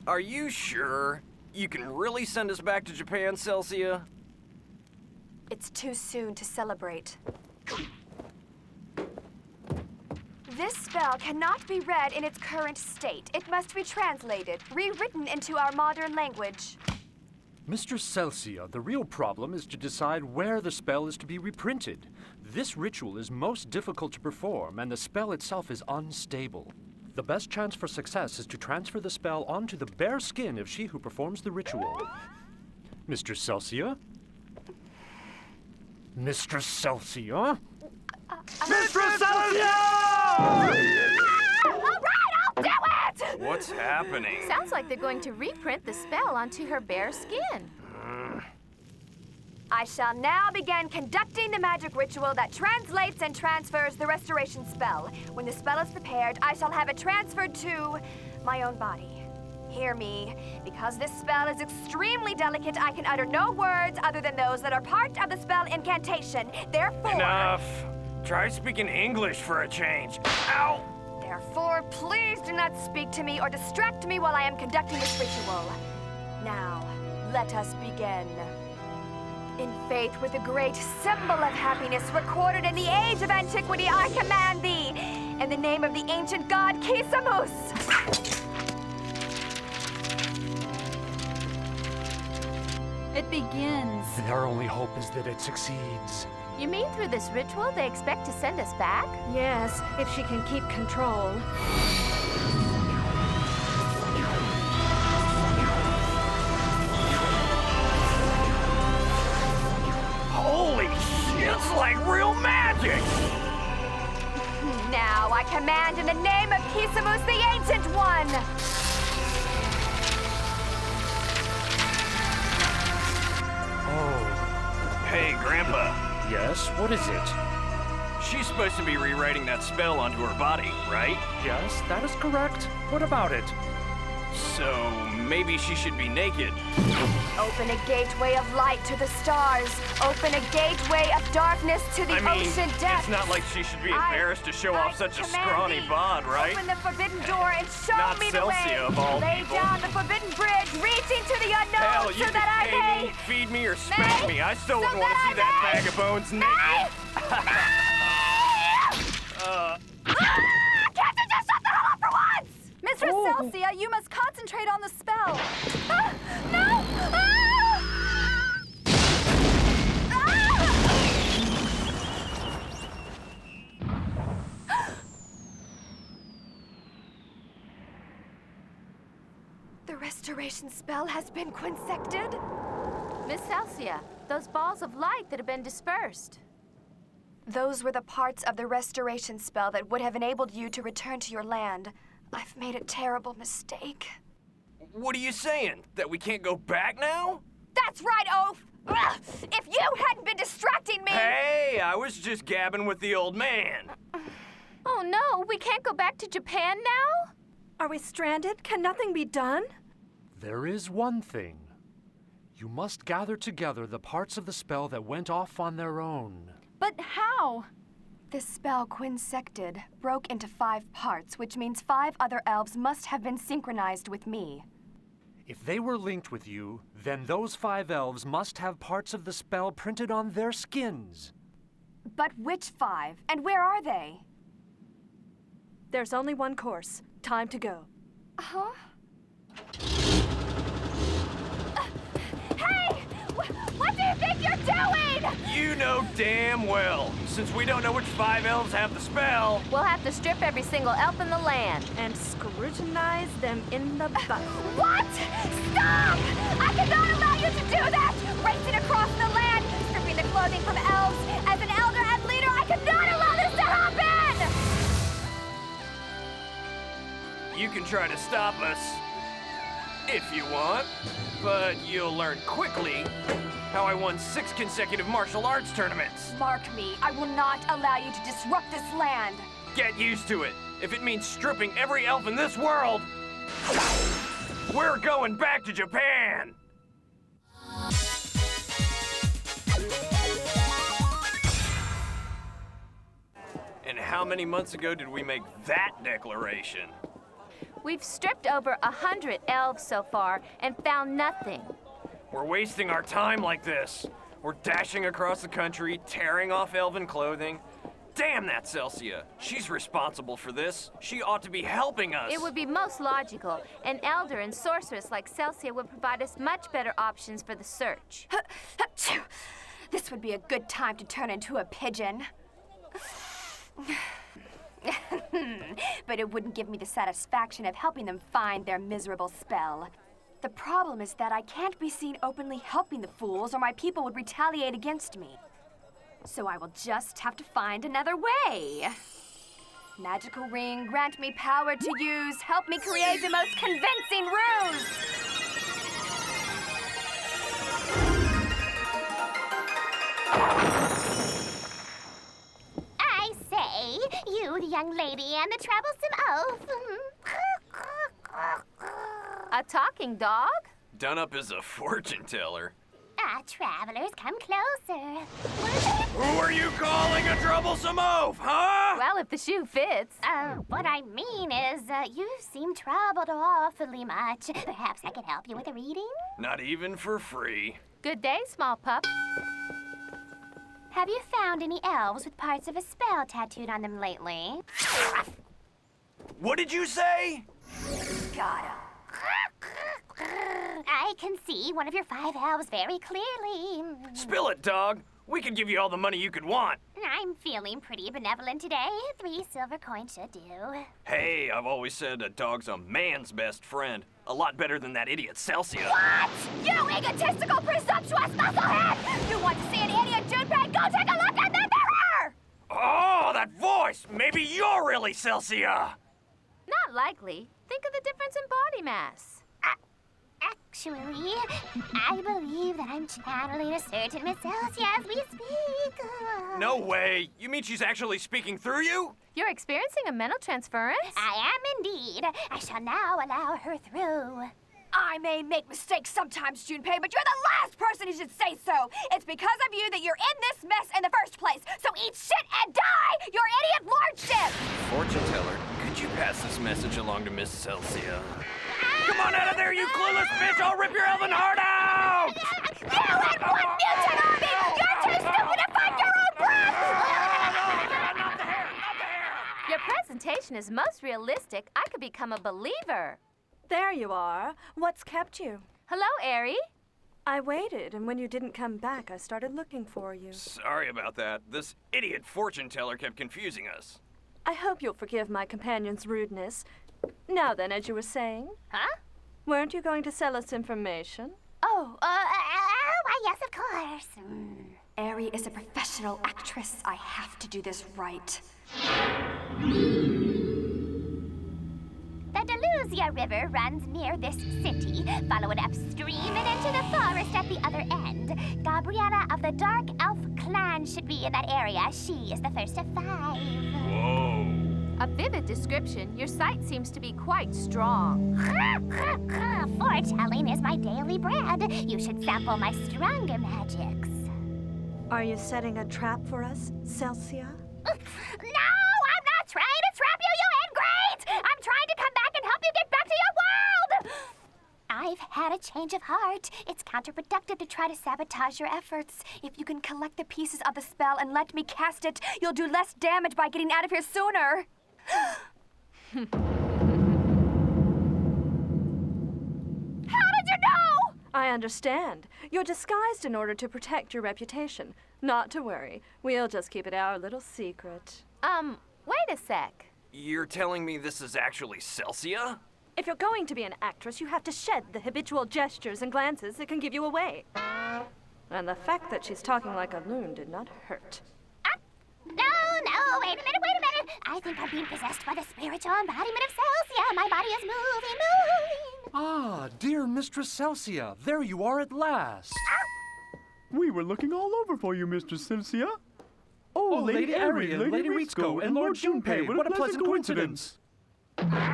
Are you sure? You can really send us back to Japan, Celsia? It's too soon to celebrate. This spell cannot be read in its current state. It must be translated, rewritten into our modern language. Mr. Celsia, the real problem is to decide where the spell is to be reprinted. This ritual is most difficult to perform, and the spell itself is unstable. The best chance for success is to transfer the spell onto the bare skin of she who performs the ritual. Mr. Celsia? Mr. Celsia? Mr. Celsia! All right, I'll do it! What's happening? Sounds like they're going to reprint the spell onto her bare skin. I shall now begin conducting the magic ritual that translates and transfers the restoration spell. When the spell is prepared, I shall have it transferred to my own body. Hear me. Because this spell is extremely delicate, I can utter no words other than those that are part of the spell incantation. Therefore... Enough! Try speaking English for a change. Ow! Therefore, please do not speak to me or distract me while I am conducting this ritual. Now, let us begin. In faith with the great symbol of happiness recorded in the age of antiquity, I command thee, in the name of the ancient god Kisamus. It begins. Our only hope is that it succeeds. You mean through this ritual they expect to send us back? Yes, if she can keep control. Holy shit, it's like real magic! Now I command in the name of Kisamus, the Ancient One. Oh. Hey, Grandpa. Yes? What is it? She's supposed to be rewriting that spell onto her body, right? Yes, that is correct. What about it? So maybe she should be naked. Open a gateway of light to the stars. Open a gateway of darkness to the ocean depths. It's not like she should be embarrassed to show off such a scrawny bod, right? Open the forbidden door and show Not me the way. Celsia, of all Lay people. down the forbidden bridge, reaching to the unknown, Hell, you so that I can pay may... me, feed me, or spank me. I still wouldn't want to see that bag of bones naked. Can't you just shut the hell up for once? Mistress Celsia, you must concentrate on the spell. No! The restoration spell has been quinsected. Miss Celsia, those balls of light that have been dispersed. Those were the parts of the restoration spell that would have enabled you to return to your land. I've made a terrible mistake. What are you saying? That we can't go back now? That's right, Oaf! Ugh, if you hadn't been distracting me... Hey, I was just gabbing with the old man. Oh no, we can't go back to Japan now? Are we stranded? Can nothing be done? There is one thing. You must gather together the parts of the spell that went off on their own. But how? This spell quinsected broke into 5 parts, which means 5 other elves must have been synchronized with me. If they were linked with you, then those 5 elves must have parts of the spell printed on their skins. But which 5? And where are they? There's only one course. Time to go. Huh? Hey! What do you think you're doing? You know damn well. Since we don't know which 5 elves have the spell. We'll have to strip every single elf in the land. And scrutinize them in the butt. What? Stop! I cannot allow you to do that! Racing across the land, stripping the clothing from elves. As an elder and leader, I cannot allow this to happen! You can try to stop us if you want, but you'll learn quickly how I won 6 consecutive martial arts tournaments. Mark me, I will not allow you to disrupt this land. Get used to it. If it means stripping every elf in this world, we're going back to Japan. And how many months ago did we make that declaration? We've stripped over 100 elves so far and found nothing. We're wasting our time like this. We're dashing across the country, tearing off elven clothing. Damn that Celsia. She's responsible for this. She ought to be helping us. It would be most logical. An elder and sorceress like Celsia would provide us much better options for the search. This would be a good time to turn into a pigeon. But it wouldn't give me the satisfaction of helping them find their miserable spell. The problem is that I can't be seen openly helping the fools, or my people would retaliate against me. So I will just have to find another way. Magical ring, grant me power to use. Help me create the most convincing ruse. I say, you, the young lady, and the troublesome oaf. A talking dog? Done up as a fortune teller. Travelers, come closer. Who are you calling a troublesome oaf, huh? Well, if the shoe fits. What I mean is, you seem troubled awfully much. Perhaps I could help you with a reading? Not even for free. Good day, small pup. Have you found any elves with parts of a spell tattooed on them lately? What did you say? Got him. I can see one of your 5 elves very clearly. Spill it, dog. We could give you all the money you could want. I'm feeling pretty benevolent today. 3 silver coins should do. Hey, I've always said a dog's a man's best friend. A lot better than that idiot Celsia. What? You egotistical, presumptuous musclehead! You want to see an idiot Junpei? Go take a look at the mirror! Oh, that voice! Maybe you're really Celsia! Not likely. Think of the difference in body mass. Actually, I believe that I'm channeling a certain Miss Celsia as we speak. No way! You mean she's actually speaking through you? You're experiencing a mental transference? I am indeed. I shall now allow her through. I may make mistakes sometimes, Junpei, but you're the last person who should say so. It's because of you that you're in this mess in the first place. So eat shit and die, your idiot lordship! Fortune teller, could you pass this message along to Miss Celsia? Come on out of there, you clueless bitch! I'll rip your elven heart out! You and one mutant army! You're too stupid to find your own breath! Not the hair! Not the hair! Your presentation is most realistic. I could become a believer. There you are. What's kept you? Hello, Airy. I waited, and when you didn't come back, I started looking for you. Sorry about that. This idiot fortune teller kept confusing us. I hope you'll forgive my companion's rudeness. Now then, as you were saying, Huh? weren't you going to sell us information? Oh, why, yes, of course. Ari is a professional actress. I have to do this right. The Deluzia River runs near this city. Follow it upstream and into the forest at the other end. Gabriella of the Dark Elf clan should be in that area. She is the first of 5. Whoa. A vivid description. Your sight seems to be quite strong. Foretelling is my daily bread. You should sample my stronger magics. Are you setting a trap for us, Celsia? No, I'm not trying to trap you, you ingrate! I'm trying to come back and help you get back to your world! I've had a change of heart. It's counterproductive to try to sabotage your efforts. If you can collect the pieces of the spell and let me cast it, you'll do less damage by getting out of here sooner. How did you know? I understand. You're disguised in order to protect your reputation. Not to worry. We'll just keep it our little secret. Wait a sec. You're telling me this is actually Celsia? If you're going to be an actress, you have to shed the habitual gestures and glances that can give you away. And the fact that she's talking like a loon did not hurt. No, wait a minute. I think I'm being possessed by the spiritual embodiment of Celsia. My body is moving. Ah, dear Mistress Celsia, there you are at last. We were looking all over for you, Mistress Celsia. Oh, Lady Airy and Lady Ritsuko and Lord Junpei, what a pleasant coincidence. Oh, all right,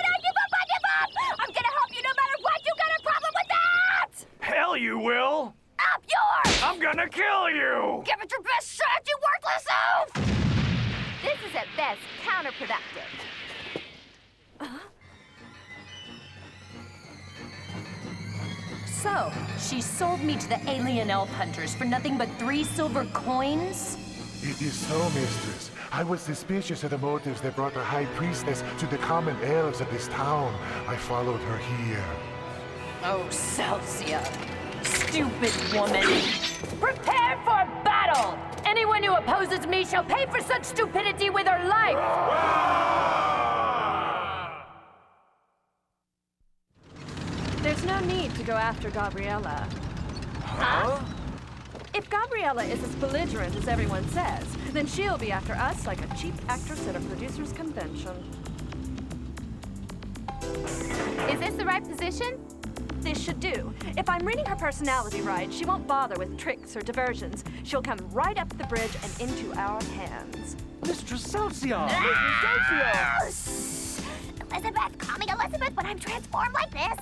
I give up! I'm gonna help you no matter what! You got a problem with that? Hell you will! Up yours! I'm gonna kill you! Give it your best shot, you worthless oaf! This is at best counterproductive. So, she sold me to the alien elf hunters for nothing but 3 silver coins? It is so, mistress. I was suspicious of the motives that brought the High Priestess to the common elves of this town. I followed her here. Oh, Celsia. Stupid woman. Prepare for battle! Anyone who opposes me shall pay for such stupidity with her life! There's no need to go after Gabriella. Huh? If Gabriella is as belligerent as everyone says, then she'll be after us like a cheap actress at a producer's convention. Is this the right position? This should do. If I'm reading her personality right, she won't bother with tricks or diversions. She'll come right up the bridge and into our hands. Mistress Celsia! Elizabeth, call me Elizabeth when I'm transformed like this.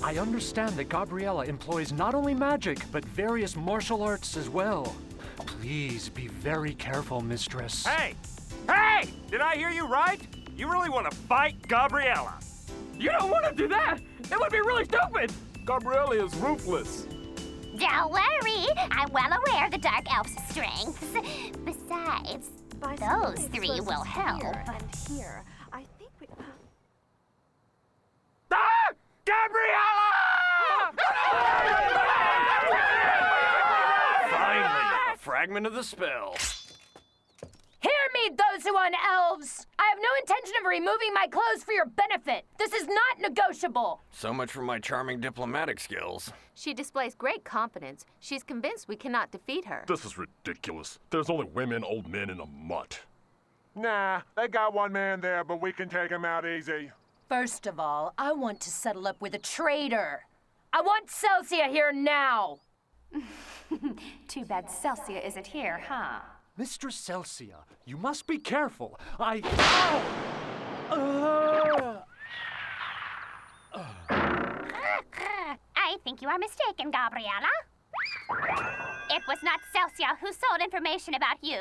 I understand that Gabriella employs not only magic, but various martial arts as well. Please be very careful, mistress. Hey! Hey! Did I hear you right? You really want to fight Gabriella? You don't want to do that! It would be really stupid! Gabriella is ruthless. Don't worry, I'm well aware of the Dark Elf's strengths. Besides, By those something 3 versus will help. Here and here. I think we... Ah! Gabriella! Finally, a fragment of the spell. Hear me, those who own elves! I have no intention of removing my clothes for your benefit. This is not negotiable. So much for my charming diplomatic skills. She displays great confidence. She's convinced we cannot defeat her. This is ridiculous. There's only women, old men, and a mutt. Nah, they got one man there, but we can take him out easy. First of all, I want to settle up with a traitor. I want Celsia here now. Too bad Celsia isn't here, huh? Mistress Celsia, you must be careful. I think you are mistaken, Gabriella. It was not Celsia who sold information about you.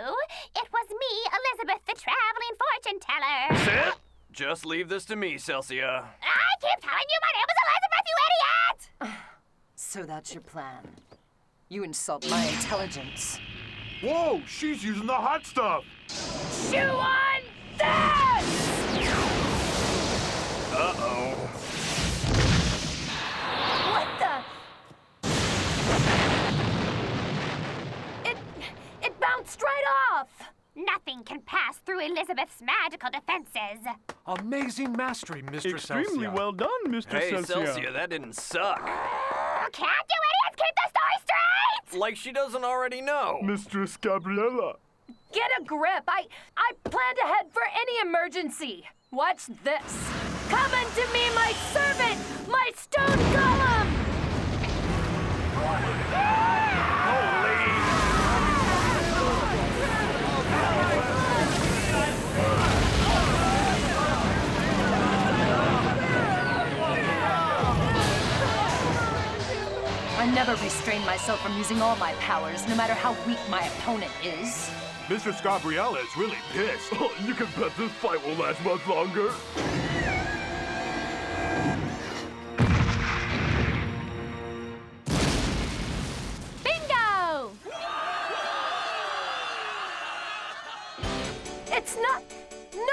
It was me, Elizabeth, the traveling fortune teller. Sit! Just leave this to me, Celsia. I keep telling you my name is Elizabeth, you idiot! So that's your plan. You insult my intelligence. Whoa, she's using the hot stuff. Chew on this! Uh-oh. What the? It bounced right off. Nothing can pass through Elizabeth's magical defenses. Amazing mastery, Mistress Extremely Celsia. well done, Mr. Hey, Celsia. Celsia, that didn't suck. Can't you idiots keep the story straight? Like she doesn't already know. Mistress Gabriella. Get a grip. I plan to head for any emergency. Watch this. Come unto me, my servant, my stone golem! I never restrain myself from using all my powers, no matter how weak my opponent is. Mistress Gabriella is really pissed. Oh, you can bet this fight will last much longer. Bingo! It's not...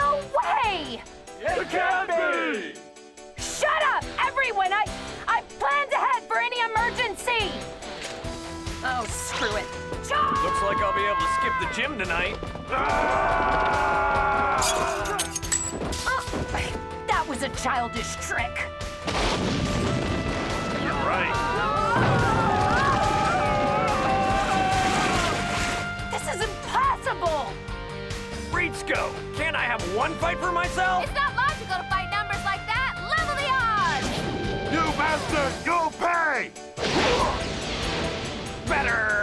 No way! It can't be! Shut up, everyone! I plan to head for any emergency! Oh, screw it. Looks like I'll be able to skip the gym tonight. That was a childish trick. You're right. This is impossible! Reachco, can't I have one fight for myself? It's not logical to fight numbers like that. Level the odds! You bastard! You'll pay! Better!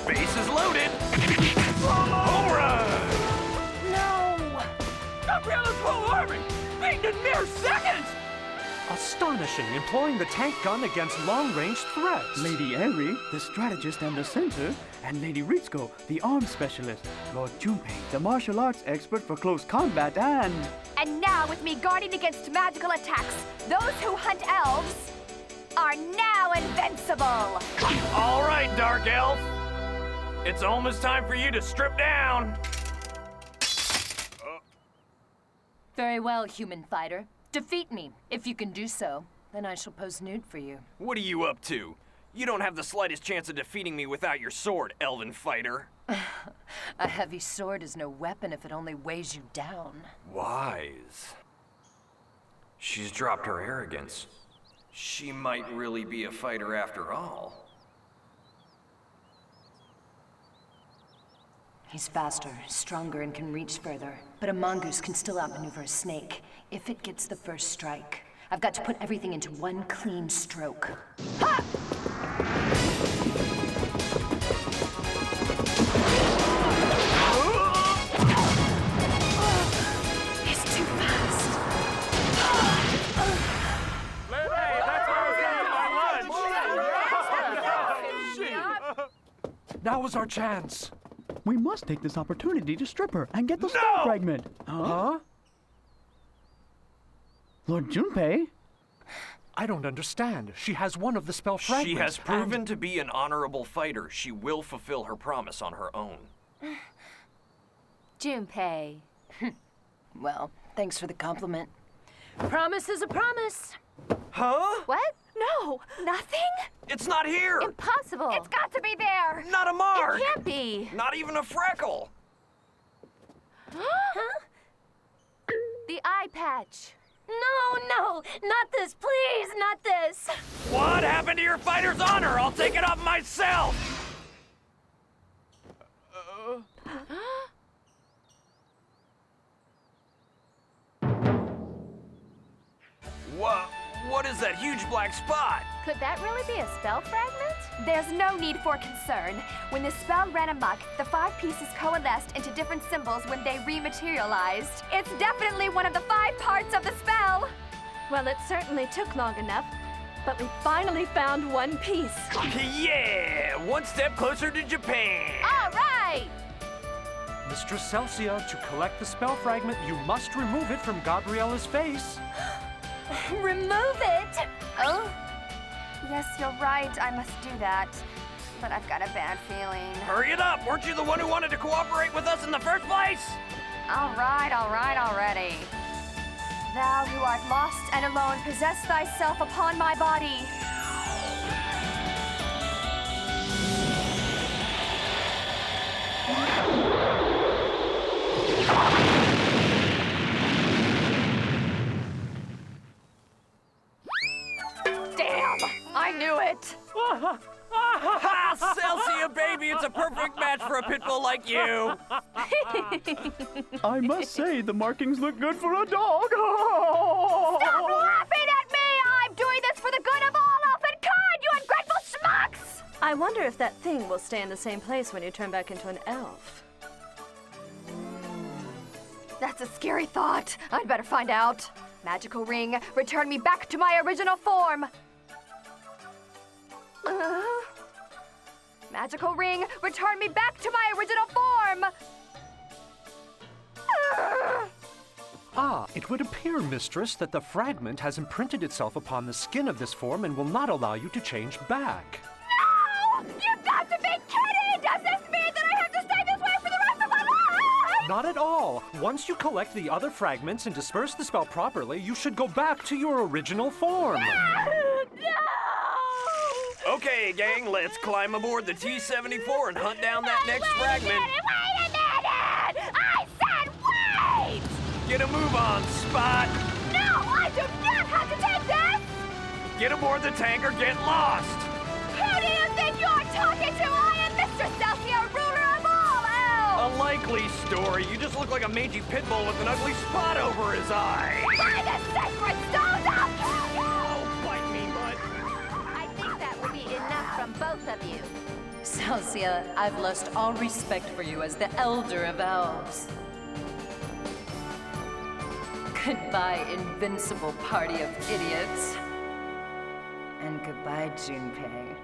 Base is loaded. Home run! No! Gabriella's whole army! Beaten in mere seconds! Astonishing, employing the tank gun against long-range threats. Lady Eri, the strategist and the center, and Lady Ritsuko, the arms specialist. Lord Junpei, the martial arts expert for close combat, and... And now, with me guarding against magical attacks, those who hunt elves are now invincible! All right, Dark Elf. It's almost time for you to strip down. Very well, human fighter. Defeat me. If you can do so, then I shall pose nude for you. What are you up to? You don't have the slightest chance of defeating me without your sword, elven fighter. A heavy sword is no weapon if it only weighs you down. Wise. She's dropped her arrogance. She might really be a fighter after all. He's faster, stronger, and can reach further. But a mongoose can still outmaneuver a snake if it gets the first strike. I've got to put everything into one clean stroke. Ha! He's too fast. Hey, that's where I was getting my lunch! Now is our chance. We must take this opportunity to strip her and get the spell fragment. Huh? Lord Junpei? I don't understand. She has one of the spell fragments. She has proven to be an honorable fighter. She will fulfill her promise on her own. Junpei. Well, thanks for the compliment. Promise is a promise. Huh? What? No, nothing? It's not here! Impossible. It's got to be there! Not a mark! It can't be. Not even a freckle! Huh? The eye patch. No, not this, please, not this. What happened to your fighter's honor? I'll take it up myself! What is that huge black spot? Could that really be a spell fragment? There's no need for concern. When the spell ran amok, the 5 pieces coalesced into different symbols when they rematerialized. It's definitely one of the 5 parts of the spell! Well, it certainly took long enough, but we finally found one piece. Yeah! One step closer to Japan! All right! Mistress Celsia, to collect the spell fragment, you must remove it from Gabriella's face. Remove it! Oh? Yes, you're right. I must do that. But I've got a bad feeling. Hurry it up! Weren't you the one who wanted to cooperate with us in the first place? All right, already. Thou who art lost and alone, possess thyself upon my body. Damn! I knew it! Ha! Celsia, baby! It's a perfect match for a pitbull like you! I must say, the markings look good for a dog. Stop laughing at me! I'm doing this for the good of all elfmankind, you ungrateful schmucks! I wonder if that thing will stay in the same place when you turn back into an elf. That's a scary thought. I'd better find out. Magical ring, return me back to my original form. Magical ring, return me back to my original form. Ah, it would appear, Mistress, that the fragment has imprinted itself upon the skin of this form and will not allow you to change back. No! You've got to be kidding! Does this mean that I have to stay this way for the rest of my life? Not at all. Once you collect the other fragments and disperse the spell properly, you should go back to your original form. Okay, gang, let's climb aboard the T-74 and hunt down that next fragment. Wait a minute! I said wait! Get a move on, Spot. No, I do not have to take this! Get aboard the tank or get lost. Who do you think you're talking to? I am Mistress Celsia, ruler of all elves! A likely story. You just look like a mangy pit bull with an ugly spot over his eye. By the sacred stones, I'll kill you! Oh, bite me, bud. I think that will be enough from both of you. Celsia, I've lost all respect for you as the Elder of Elves. Goodbye, Invincible party of idiots. And goodbye, Junpei.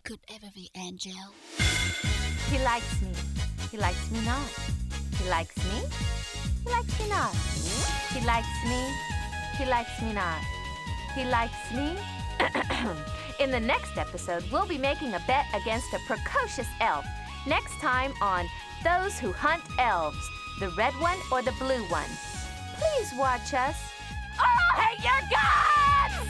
Could ever be Angel. He likes me. He likes me not. He likes me. He likes me not. He likes me. He likes me not. He likes me. In the next episode, we'll be making a bet against a precocious elf. Next time on Those Who Hunt Elves, the red one or the blue one. Please watch us. Oh, hate your guts!